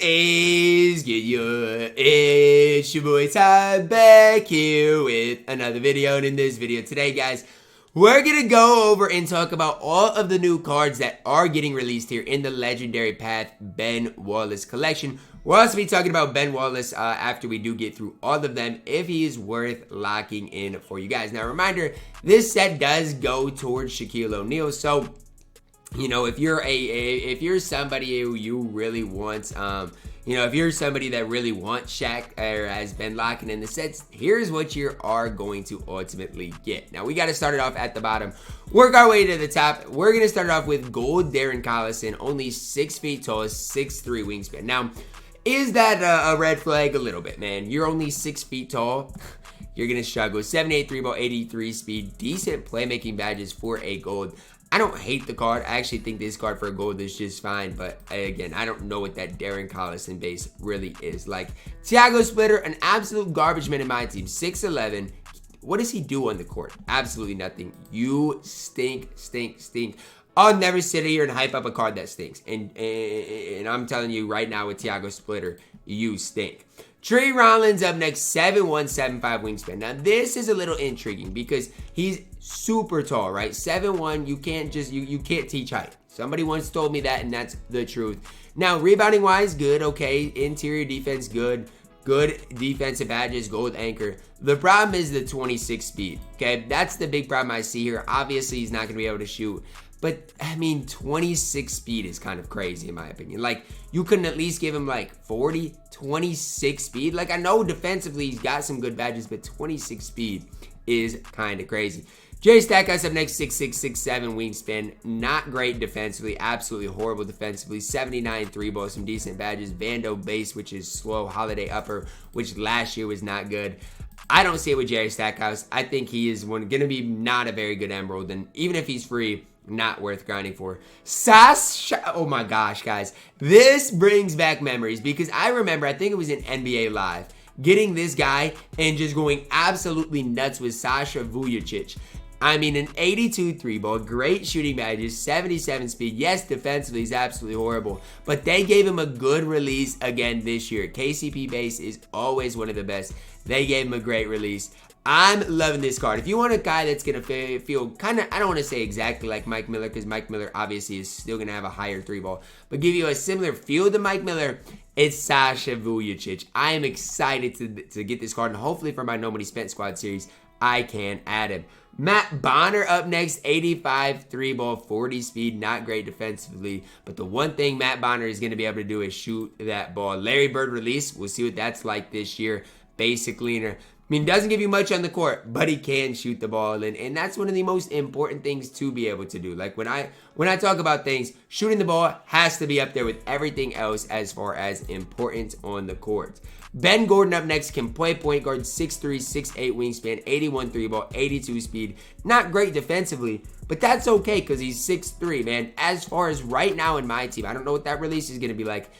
is good? It's your boy Ty back here with another video. And in this video today, guys, we're going to go over and talk about all of the new cards that are getting released here in the Legendary Path Ben Wallace collection. We'll also be talking about Ben Wallace after we do get through all of them, if he is worth locking in for you guys. Now, reminder, this set does go towards Shaquille O'Neal, so you know, if you're somebody who you really want, if you're somebody that really wants Shaq or has been locking in the sets, here's what you are going to ultimately get. Now, we got to start it off at the bottom, work our way to the top. We're going to start off with gold Darren Collison, only 6 feet tall, 6'3" wingspan. Now, is that a red flag? A little bit, man. You're only 6 feet tall. You're going to struggle. 7'8" 3 ball, 83 speed, decent playmaking badges for a gold. I don't hate the card. I actually think this card for a gold is just fine. But again, I don't know what that Darren Collison base really is. Like, Tiago Splitter, an absolute garbage man in my team. 6'11". What does he do on the court? Absolutely nothing. You stink. I'll never sit here and hype up a card that stinks. And I'm telling you right now with Tiago Splitter, you stink. Tree Rollins up next, 7'1", 7'5" wingspan. Now, this is a little intriguing because he's super tall, right? 7'1", you can't teach height. Somebody once told me that, and that's the truth. Now, rebounding-wise, good, okay. Interior defense, good. Good defensive badges, gold anchor. The problem is the 26 speed, okay? That's the big problem I see here. Obviously, he's not going to be able to shoot. But, I mean, 26 speed is kind of crazy in my opinion. Like, you couldn't at least give him like 40, 26 speed. Like, I know defensively he's got some good badges, but 26 speed is kind of crazy. Jerry Stackhouse up next, 6'6", 6'7" wingspan. Not great defensively, absolutely horrible defensively. 79 3 ball, some decent badges. Vando base, which is slow. Holiday upper, which last year was not good. I don't see it with Jerry Stackhouse. I think he is going to be not a very good emerald, and even if he's free, not worth grinding for. Sasha, oh my gosh, guys. This brings back memories because I remember, I think it was in NBA Live, getting this guy and just going absolutely nuts with Sasha Vujacic. I mean, an 82 3 ball, great shooting badges, 77 speed. Yes, defensively he's absolutely horrible, but they gave him a good release again this year. KCP base is always one of the best. They gave him a great release. I'm loving this card. If you want a guy that's going to feel kind of, I don't want to say exactly like Mike Miller, because Mike Miller obviously is still going to have a higher 3 ball, but give you a similar feel to Mike Miller, it's Sasha Vujacic. I am excited to get this card, and hopefully for my Nobody Spent Squad series, I can add him. Matt Bonner up next, 85 3 ball, 40 speed, not great defensively, but the one thing Matt Bonner is going to be able to do is shoot that ball. Larry Bird release, we'll see what that's like this year. Basic leaner. I mean, doesn't give you much on the court, but he can shoot the ball, and that's one of the most important things to be able to do. Like, when I talk about things, shooting the ball has to be up there with everything else as far as importance on the court. Ben Gordon up next, can play point guard, 6'3", 6'8" wingspan, 81 3 ball, 82 speed. Not great defensively, but that's okay because he's 6'3", man. As far as right now in my team, I don't know what that release is going to be like.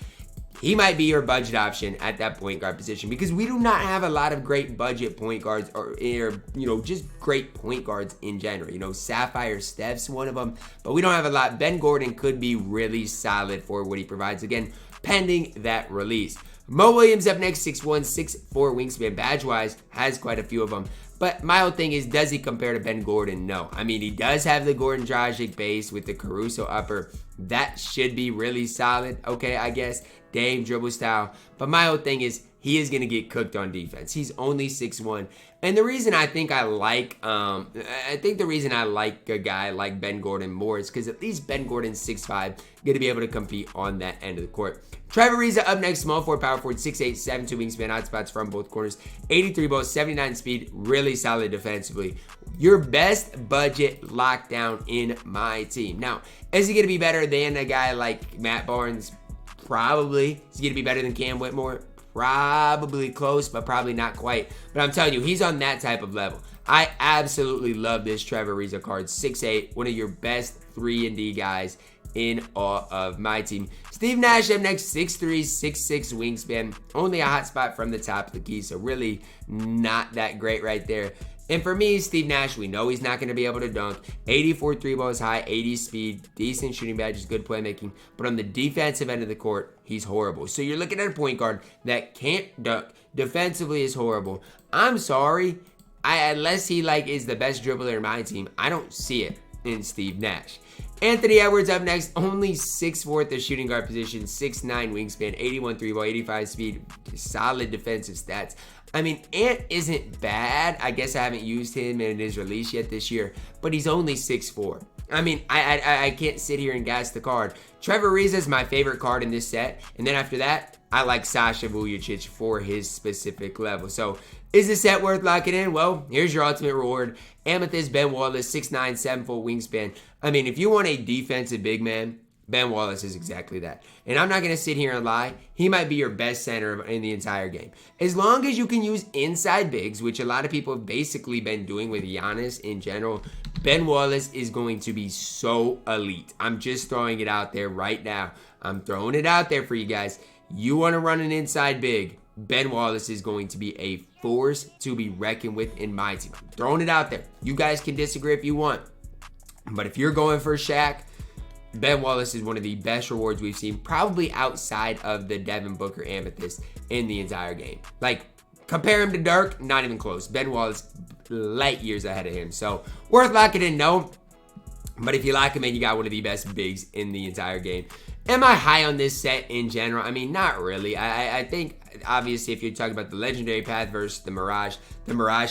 He might be your budget option at that point guard position because we do not have a lot of great budget point guards or just great point guards in general. Sapphire Steph's one of them, but we don't have a lot. Ben Gordon could be really solid for what he provides, again, pending that release. Mo Williams up next, 6'1", 6'4" wingspan, badge-wise, has quite a few of them. But my whole thing is, does he compare to Ben Gordon? No. I mean, he does have the Goran Dragic base with the Caruso upper. That should be really solid, okay, I guess. Dame dribble style. But my whole thing is, he is going to get cooked on defense. He's only 6'1". And the reason I think I like a guy like Ben Gordon more is because at least Ben Gordon's 6'5", going to be able to compete on that end of the court. Trevor Ariza up next, small forward, power forward, 6'8", 7'2" wingspan, hot spots from both corners, 83 ball, 79 speed, really solid defensively. Your best budget lockdown in my team. Now, is he going to be better than a guy like Matt Barnes? Probably. Is he going to be better than Cam Whitmore? Probably close, but probably not quite. But I'm telling you, he's on that type of level. I absolutely love this Trevor Ariza card. 6'8", one of your best 3-and-D guys in all of my team. Steve Nash up next, 6'3", 6'6" wingspan. Only a hot spot from the top of the key, so really not that great right there. And for me, Steve Nash, we know he's not going to be able to dunk. 84 three balls high, 80 speed, decent shooting badges, good playmaking. But on the defensive end of the court, he's horrible. So you're looking at a point guard that can't dunk. Defensively is horrible. I'm sorry. Unless he is the best dribbler in my team, I don't see it in Steve Nash. Anthony Edwards up next, only 6'4" at the shooting guard position, 6'9" wingspan, 81 three ball, 85 speed, solid defensive stats. I mean, Ant isn't bad. I guess I haven't used him in his release yet this year, but he's only 6'4". I mean, I can't sit here and gas the card. Trevor Ariza is my favorite card in this set, and then after that, I like Sasha Vujacic for his specific level. So, is the set worth locking in? Well, here's your ultimate reward. Amethyst, Ben Wallace, 6'9", 7-foot wingspan. I mean, if you want a defensive big man, Ben Wallace is exactly that. And I'm not going to sit here and lie. He might be your best center in the entire game. As long as you can use inside bigs, which a lot of people have basically been doing with Giannis in general, Ben Wallace is going to be so elite. I'm just throwing it out there right now. I'm throwing it out there for you guys. You want to run an inside big, Ben Wallace is going to be a force to be reckoned with in my team. I'm throwing it out there. You guys can disagree if you want. But if you're going for Shaq, Ben Wallace is one of the best rewards we've seen, probably outside of the Devin Booker Amethyst in the entire game. Compare him to Dirk, not even close. Ben Wallace, light years ahead of him. So, worth locking in, no. But if you lock him in, you got one of the best bigs in the entire game. Am I high on this set in general? I mean, not really. I think, obviously, if you're talking about the legendary path versus the Mirage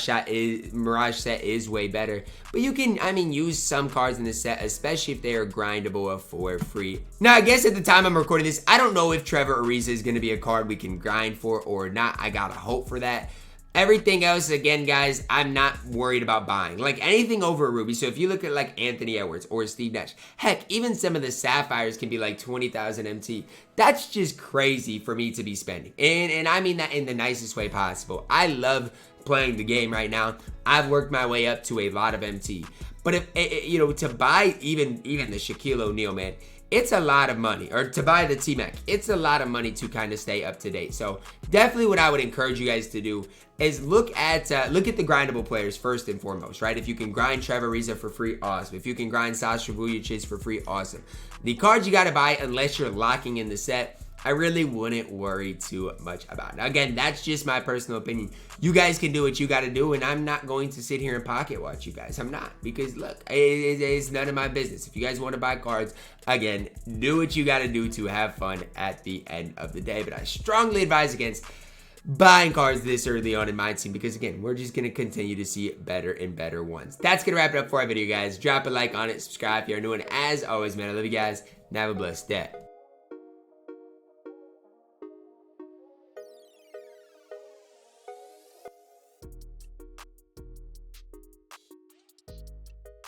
set is way better. But you can, use some cards in this set, especially if they are grindable for free. Now, I guess at the time I'm recording this, I don't know if Trevor Ariza is going to be a card we can grind for or not. I gotta hope for that. Everything else, again, guys, I'm not worried about buying. Anything over a Ruby. So if you look at Anthony Edwards or Steve Nash, heck, even some of the Sapphires can be 20,000 MT. That's just crazy for me to be spending. And I mean that in the nicest way possible. I love playing the game right now. I've worked my way up to a lot of MT. But if, to buy even the Shaquille O'Neal, man, it's a lot of money. Or to buy the T-Mac, it's a lot of money to kind of stay up to date. So definitely what I would encourage you guys to do is look at the grindable players first and foremost, right? If you can grind Trevor Ariza for free, awesome. If you can grind Sasha Vujacic for free, awesome. The cards you got to buy, unless you're locking in the set, I really wouldn't worry too much about it. Now, again, that's just my personal opinion. You guys can do what you got to do, and I'm not going to sit here and pocket watch you guys. I'm not, because look, it's none of my business. If you guys want to buy cards, again, do what you got to do to have fun at the end of the day. But I strongly advise against buying cards this early on in my team, because again, we're just going to continue to see better and better ones. That's going to wrap it up for our video, guys. Drop a like on it, subscribe if you're new, and as always, man, I love you guys, and have a blessed day.